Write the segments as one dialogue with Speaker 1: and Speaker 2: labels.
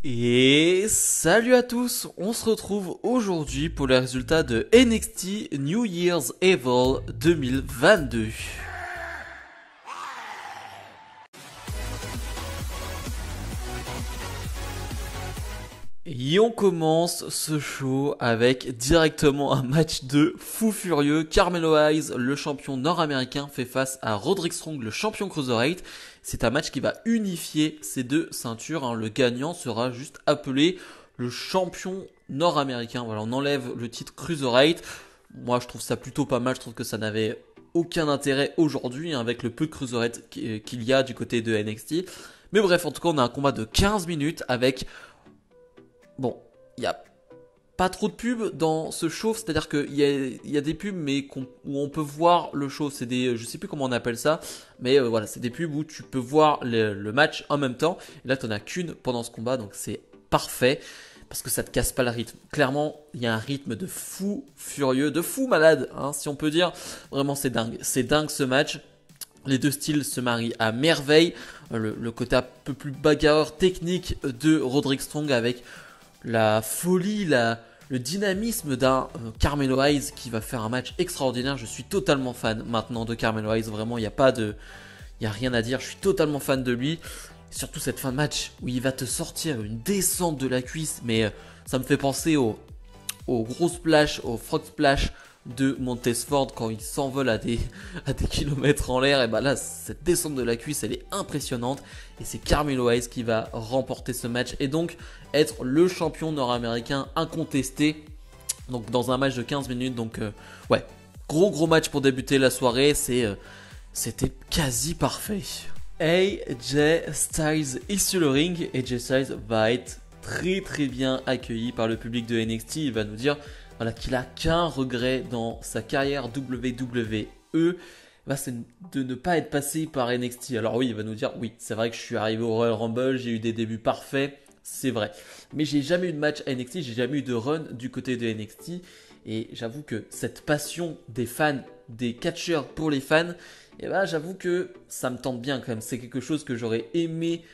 Speaker 1: Et salut à tous, on se retrouve aujourd'hui pour les résultats de NXT New Year's Evil 2022. Et on commence ce show avec directement un match de fou furieux. Carmelo Hayes, le champion nord-américain, fait face à Roderick Strong, le champion cruiserweight. C'est un match qui va unifier ces deux ceintures. Le gagnant sera juste appelé le champion nord-américain. Voilà, on enlève le titre cruiserweight. Moi, je trouve ça plutôt pas mal. Je trouve que ça n'avait aucun intérêt aujourd'hui avec le peu de cruiserweight qu'il y a du côté de NXT. Mais bref, en tout cas, on a un combat de 15 minutes avec... Bon, il y a pas trop de pubs dans ce show, c'est-à-dire qu'il y a des pubs mais où on peut voir le show, c'est des, je sais plus comment on appelle ça, mais voilà, c'est des pubs où tu peux voir le match en même temps, et là t'en as qu'une pendant ce combat, donc c'est parfait, parce que ça te casse pas le rythme. Clairement, il y a un rythme de fou furieux, de fou malade, hein, si on peut dire, vraiment c'est dingue ce match. Les deux styles se marient à merveille, le côté un peu plus bagarreur technique de Roderick Strong avec la folie, le dynamisme d'un Carmelo Hayes qui va faire un match extraordinaire. Je suis totalement fan maintenant de Carmelo Hayes. Vraiment, il n'y a rien à dire. Je suis totalement fan de lui. Surtout cette fin de match où il va te sortir une descente de la cuisse. Mais ça me fait penser au gros splash, au frog splash de Montesford quand il s'envole à des kilomètres en l'air. Et bah là, cette descente de la cuisse, elle est impressionnante. Et c'est Carmelo Hayes qui va remporter ce match et donc être le champion nord-américain incontesté. Donc dans un match de 15 minutes. Donc ouais, gros match pour débuter la soirée. C'était quasi parfait. AJ Styles est sur le ring. AJ Styles va être très bien accueilli par le public de NXT. Il va nous dire voilà, qu'il a qu'un regret dans sa carrière WWE, c'est de ne pas être passé par NXT. Alors oui, il va nous dire, oui, c'est vrai que je suis arrivé au Royal Rumble, j'ai eu des débuts parfaits, c'est vrai. Mais j'ai jamais eu de match à NXT, j'ai jamais eu de run du côté de NXT. Et j'avoue que cette passion des fans, des catcheurs pour les fans, j'avoue que ça me tente bien quand même. C'est quelque chose que j'aurais aimé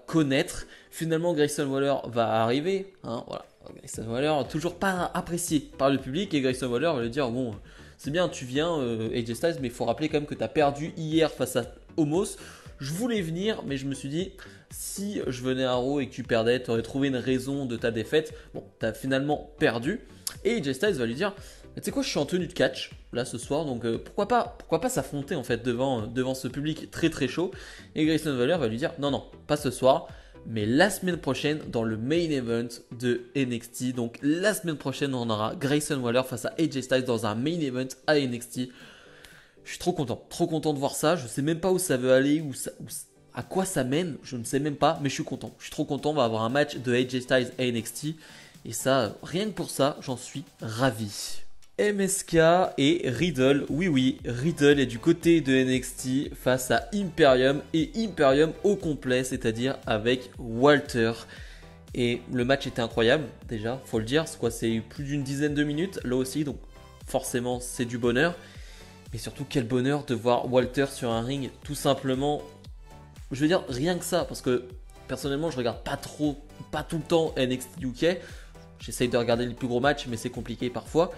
Speaker 1: connaître. Finalement, Grayson Waller va arriver, hein, voilà. Grayson Waller, toujours pas apprécié par le public, et Grayson Waller va lui dire bon, c'est bien, tu viens, AJ Styles, mais il faut rappeler quand même que tu as perdu hier face à Omos. Je voulais venir, mais je me suis dit, si je venais à Raw et que tu perdais, tu aurais trouvé une raison de ta défaite. Bon, tu as finalement perdu. Et AJ Styles va lui dire, tu sais quoi, je suis en tenue de catch là ce soir, donc pourquoi pas s'affronter en fait devant ce public très chaud. Et Grayson Waller va lui dire, non, pas ce soir, mais la semaine prochaine dans le main event de NXT. Donc la semaine prochaine, on aura Grayson Waller face à AJ Styles dans un main event à NXT. Je suis trop content de voir ça. Je sais même pas où ça veut aller, à quoi ça mène, je ne sais même pas, mais je suis content. Je suis trop content, on va avoir un match de AJ Styles à NXT. Et ça, rien que pour ça, j'en suis ravi. MSK et Riddle, oui, Riddle est du côté de NXT face à Imperium et Imperium au complet, c'est-à-dire avec Walter. Et le match était incroyable, déjà, faut le dire, c'est plus d'une dizaine de minutes, là aussi, donc forcément c'est du bonheur. Mais surtout quel bonheur de voir Walter sur un ring, tout simplement, je veux dire rien que ça, parce que personnellement je regarde pas tout le temps NXT UK, j'essaye de regarder les plus gros matchs mais c'est compliqué parfois.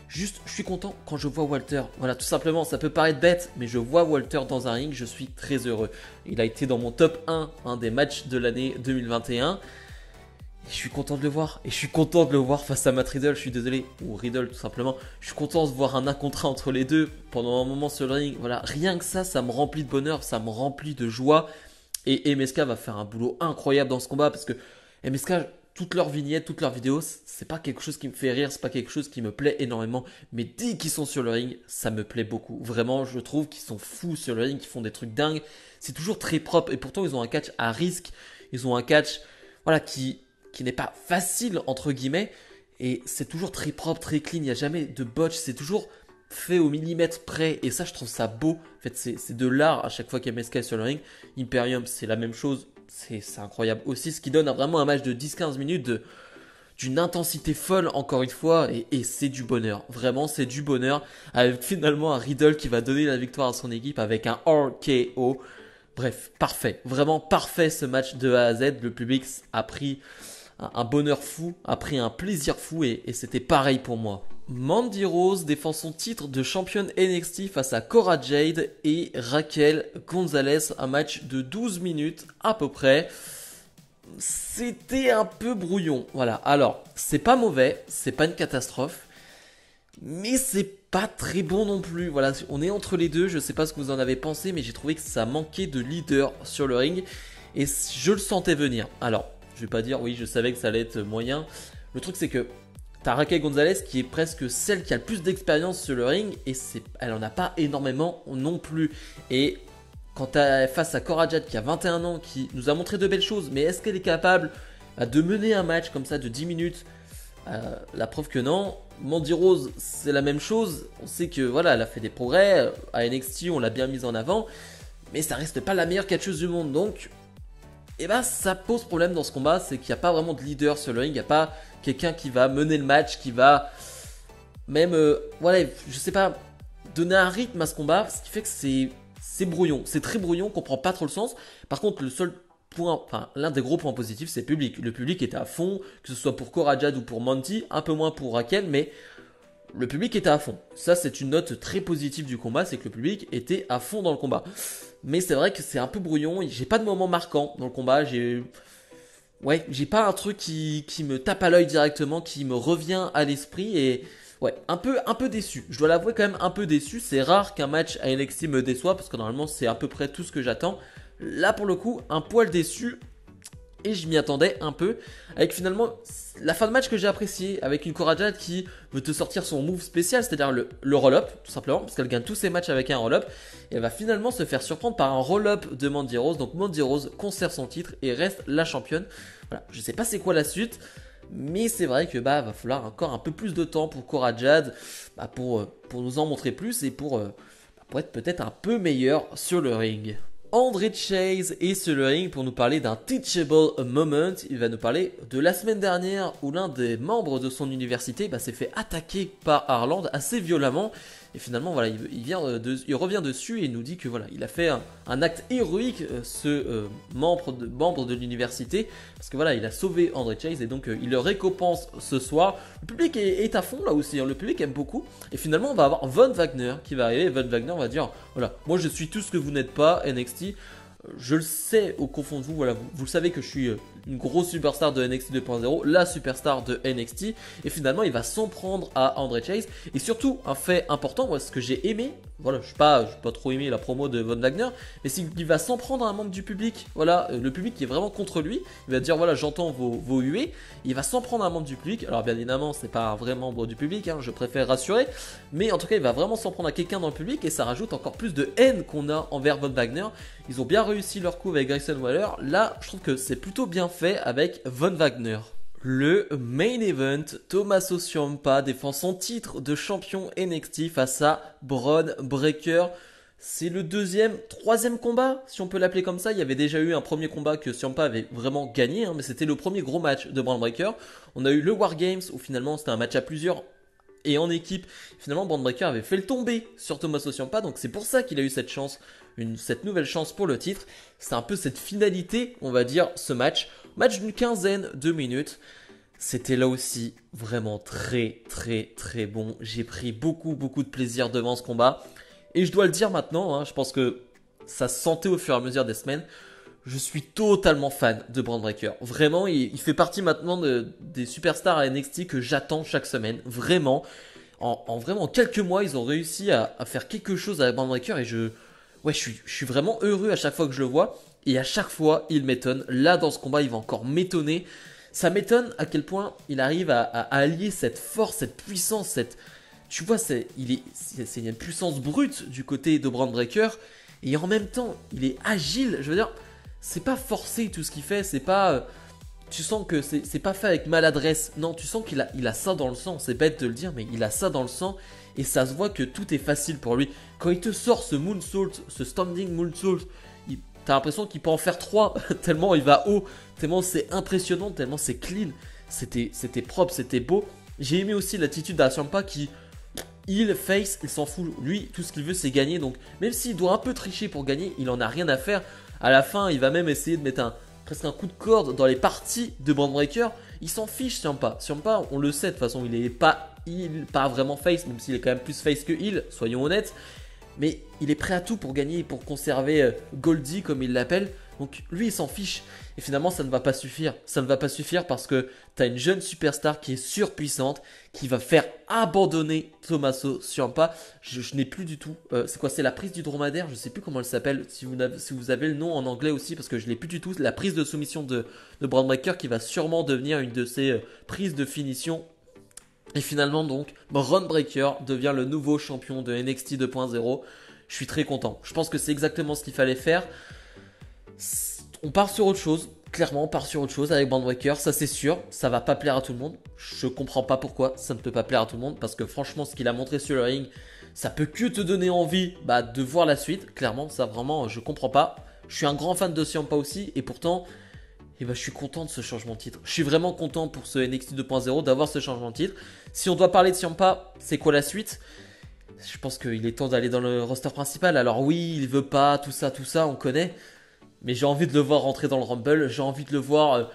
Speaker 1: Juste, je suis content quand je vois Walter. Voilà, tout simplement, ça peut paraître bête, mais je vois Walter dans un ring, je suis très heureux. Il a été dans mon top 1 des matchs de l'année 2021. Et je suis content de le voir. Et je suis content de le voir face à Matt Riddle, je suis désolé. Ou Riddle, tout simplement. Je suis content de voir un 1 contre 1 entre les deux pendant un moment sur le ring. Voilà, rien que ça me remplit de bonheur, ça me remplit de joie. Et MSK va faire un boulot incroyable dans ce combat parce que MSK, toutes leurs vignettes, toutes leurs vidéos, c'est pas quelque chose qui me fait rire, c'est pas quelque chose qui me plaît énormément, mais dès qu'ils sont sur le ring, ça me plaît beaucoup. Vraiment, je trouve qu'ils sont fous sur le ring, qu'ils font des trucs dingues. C'est toujours très propre et pourtant ils ont un catch à risque, ils ont un catch voilà qui n'est pas facile entre guillemets et c'est toujours très propre, très clean, il n'y a jamais de botch, c'est toujours fait au millimètre près et ça je trouve ça beau. En fait, c'est de l'art à chaque fois qu'il y a MSK sur le ring. Imperium, c'est la même chose. C'est incroyable aussi, ce qui donne vraiment un match de 10-15 minutes d'une intensité folle encore une fois et c'est du bonheur, vraiment c'est du bonheur avec finalement un Riddle qui va donner la victoire à son équipe avec un RKO. Bref, parfait, vraiment parfait ce match de A à Z. Le public a pris un bonheur fou, a pris un plaisir fou et c'était pareil pour moi. Mandy Rose défend son titre de championne NXT face à Cora Jade et Raquel Gonzalez, un match de 12 minutes à peu près. C'était un peu brouillon, voilà. Alors, c'est pas mauvais, c'est pas une catastrophe, mais c'est pas très bon non plus. Voilà, on est entre les deux, je sais pas ce que vous en avez pensé, mais j'ai trouvé que ça manquait de leader sur le ring et je le sentais venir. Alors, je vais pas dire oui, je savais que ça allait être moyen. Le truc c'est que t'as Raquel Gonzalez qui est presque celle qui a le plus d'expérience sur le ring et elle en a pas énormément non plus. Et quand t'es face à Cora Jade qui a 21 ans, qui nous a montré de belles choses, mais est-ce qu'elle est capable de mener un match comme ça de 10 minutes? La preuve que non. Mandy Rose, c'est la même chose. On sait que voilà, elle a fait des progrès. À NXT, on l'a bien mise en avant. Mais ça reste pas la meilleure catcheuse du monde. Donc, ça pose problème dans ce combat. C'est qu'il n'y a pas vraiment de leader sur le ring. Il n'y a pas quelqu'un qui va mener le match, qui va même, voilà, je sais pas, donner un rythme à ce combat. Ce qui fait que c'est brouillon. C'est très brouillon, on comprend pas trop le sens. Par contre, l'un des gros points positifs, c'est le public. Le public était à fond, que ce soit pour Cora Jade ou pour Mandy, un peu moins pour Raquel, mais le public était à fond. Ça, c'est une note très positive du combat, c'est que le public était à fond dans le combat. Mais c'est vrai que c'est un peu brouillon, j'ai pas de moment marquant dans le combat, j'ai pas un truc qui me tape à l'œil directement, qui me revient à l'esprit et ouais, un peu déçu. Je dois l'avouer quand même un peu déçu, c'est rare qu'un match à NXT me déçoit parce que normalement c'est à peu près tout ce que j'attends. Là pour le coup, un poil déçu et je m'y attendais un peu avec finalement la fin de match que j'ai apprécié avec une Cora Jade qui veut te sortir son move spécial, c'est-à-dire le roll-up tout simplement parce qu'elle gagne tous ses matchs avec un roll-up et elle va finalement se faire surprendre par un roll-up de Mandy Rose. Donc Mandy Rose conserve son titre et reste la championne. Voilà, je sais pas c'est quoi la suite. Mais c'est vrai que va falloir encore un peu plus de temps pour Cora Jade pour nous en montrer plus et pour être peut-être un peu meilleur sur le ring. André Chase est sur le ring pour nous parler d'un teachable moment. Il va nous parler de la semaine dernière où l'un des membres de son université s'est fait attaquer par Harland assez violemment. Et finalement, voilà, il revient dessus et il nous dit que voilà, il a fait un acte héroïque, membre de l'université, parce que voilà, il a sauvé André Chase et donc il le récompense ce soir. Le public est à fond là aussi, hein, le public aime beaucoup. Et finalement, on va avoir Von Wagner qui va arriver. Von Wagner va dire voilà, moi je suis tout ce que vous n'êtes pas, NXT. Je le sais au fond de vous, voilà, vous le savez que je suis une grosse superstar de NXT 2.0, la superstar de NXT, et finalement il va s'en prendre à André Chase, et surtout un fait important, moi ce que j'ai aimé, voilà, je n'ai pas trop aimé la promo de Von Wagner, mais c'est qu'il va s'en prendre à un membre du public, voilà, le public qui est vraiment contre lui, il va dire voilà j'entends vos huées, il va s'en prendre à un membre du public, alors bien évidemment c'est pas un vrai membre du public, hein, je préfère rassurer, mais en tout cas il va vraiment s'en prendre à quelqu'un dans le public, et ça rajoute encore plus de haine qu'on a envers Von Wagner. Ils ont bien réussi leur coup avec Grayson Waller. Là, je trouve que c'est plutôt bien fait avec Von Wagner. Le main event, Tommaso Ciampa défend son titre de champion NXT face à Bron Breakker. C'est le troisième combat, si on peut l'appeler comme ça. Il y avait déjà eu un premier combat que Ciampa avait vraiment gagné, hein, mais c'était le premier gros match de Bron Breakker. On a eu le War Games où finalement c'était un match à plusieurs et en équipe. Finalement, Bron Breakker avait fait le tomber sur Tommaso Ciampa, donc c'est pour ça qu'il a eu cette chance. Cette nouvelle chance pour le titre, c'est un peu cette finalité, on va dire, ce match d'une quinzaine de minutes. C'était là aussi vraiment très bon. J'ai pris beaucoup de plaisir devant ce combat et je dois le dire maintenant, hein, je pense que ça se sentait au fur et à mesure des semaines. Je suis totalement fan de Bron Breakker. Vraiment, il fait partie maintenant des superstars à NXT que j'attends chaque semaine. Vraiment, en quelques mois, ils ont réussi à faire quelque chose avec Bron Breakker et je suis vraiment heureux à chaque fois que je le vois. Et à chaque fois, il m'étonne. Là, dans ce combat, il va encore m'étonner. Ça m'étonne à quel point il arrive à allier cette force, cette puissance, tu vois, c'est une puissance brute du côté de Bron Breakker. Et en même temps, il est agile. Je veux dire, c'est pas forcé tout ce qu'il fait. C'est pas... tu sens que c'est pas fait avec maladresse. Non, tu sens qu'il a ça dans le sang. C'est bête de le dire, mais il a ça dans le sang. Et ça se voit que tout est facile pour lui. Quand il te sort ce moonsault, ce standing moonsault, t'as l'impression qu'il peut en faire 3, tellement il va haut, tellement c'est impressionnant, tellement c'est clean. C'était propre, c'était beau. J'ai aimé aussi l'attitude d'Ciampa qui, il face, il s'en fout. Lui, tout ce qu'il veut, c'est gagner. Donc, même s'il doit un peu tricher pour gagner, il en a rien à faire. À la fin, il va même essayer de mettre presque un coup de corde dans les parties de Brand Breaker. Il s'en fiche, Ciampa. Ciampa, on le sait, de toute façon, il est pas heal, pas vraiment face, même s'il est quand même plus face que heal, soyons honnêtes. Mais il est prêt à tout pour gagner et pour conserver Goldie, comme il l'appelle. Donc lui, il s'en fiche. Et finalement, ça ne va pas suffire. Ça ne va pas suffire parce que tu as une jeune superstar qui est surpuissante, qui va faire abandonner Tommaso Ciampa. Je n'ai plus du tout. C'est quoi? C'est la prise du dromadaire? Je ne sais plus comment elle s'appelle. Si vous avez le nom en anglais aussi, parce que je ne l'ai plus du tout. La prise de soumission de Brand Breaker qui va sûrement devenir une de ses prises de finition. Et finalement donc, Brand Breaker devient le nouveau champion de NXT 2.0. Je suis très content. Je pense que c'est exactement ce qu'il fallait faire. On part sur autre chose. Clairement, on part sur autre chose avec Brand Breaker, ça c'est sûr. Ça va pas plaire à tout le monde. Je comprends pas pourquoi ça ne peut pas plaire à tout le monde. Parce que franchement, ce qu'il a montré sur le ring, ça peut que te donner envie de voir la suite. Clairement, ça vraiment, je comprends pas. Je suis un grand fan de Ciampa aussi. Et pourtant... je suis content de ce changement de titre. Je suis vraiment content pour ce NXT 2.0 d'avoir ce changement de titre. Si on doit parler de Ciampa, c'est quoi la suite? Je pense qu'il est temps d'aller dans le roster principal. Alors oui, il veut pas, tout ça, on connaît. Mais j'ai envie de le voir rentrer dans le Rumble. J'ai envie de le voir,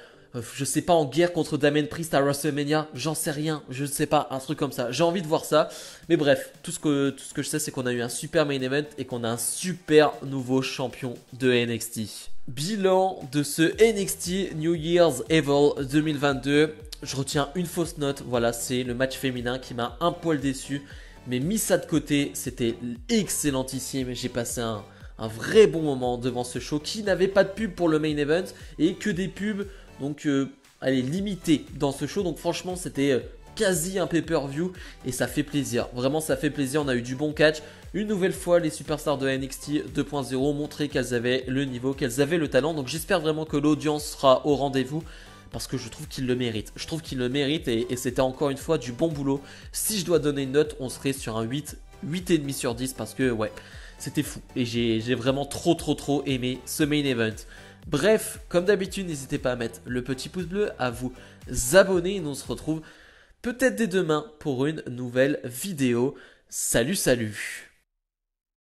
Speaker 1: je sais pas, en guerre contre Damien Priest à WrestleMania. J'en sais rien, je ne sais pas, un truc comme ça. J'ai envie de voir ça. Mais bref, tout ce que je sais, c'est qu'on a eu un super main event et qu'on a un super nouveau champion de NXT. Bilan de ce NXT New Year's Evil 2022. Je retiens une fausse note. Voilà, c'est le match féminin qui m'a un poil déçu. Mais mis ça de côté, c'était excellentissime. J'ai passé un vrai bon moment devant ce show qui n'avait pas de pub pour le main event et que des pubs, donc allez, limitées dans ce show. Donc franchement, c'était quasi un pay-per-view et ça fait plaisir. Vraiment, ça fait plaisir. On a eu du bon catch. Une nouvelle fois, les superstars de NXT 2.0 ont montré qu'elles avaient le niveau, qu'elles avaient le talent. Donc j'espère vraiment que l'audience sera au rendez-vous parce que je trouve qu'ils le méritent. Je trouve qu'ils le méritent et c'était encore une fois du bon boulot. Si je dois donner une note, on serait sur un 8, 8,5 sur 10 parce que ouais, c'était fou. Et j'ai vraiment trop aimé ce main event. Bref, comme d'habitude, n'hésitez pas à mettre le petit pouce bleu, à vous abonner et nous on se retrouve peut-être dès demain pour une nouvelle vidéo. Salut, salut!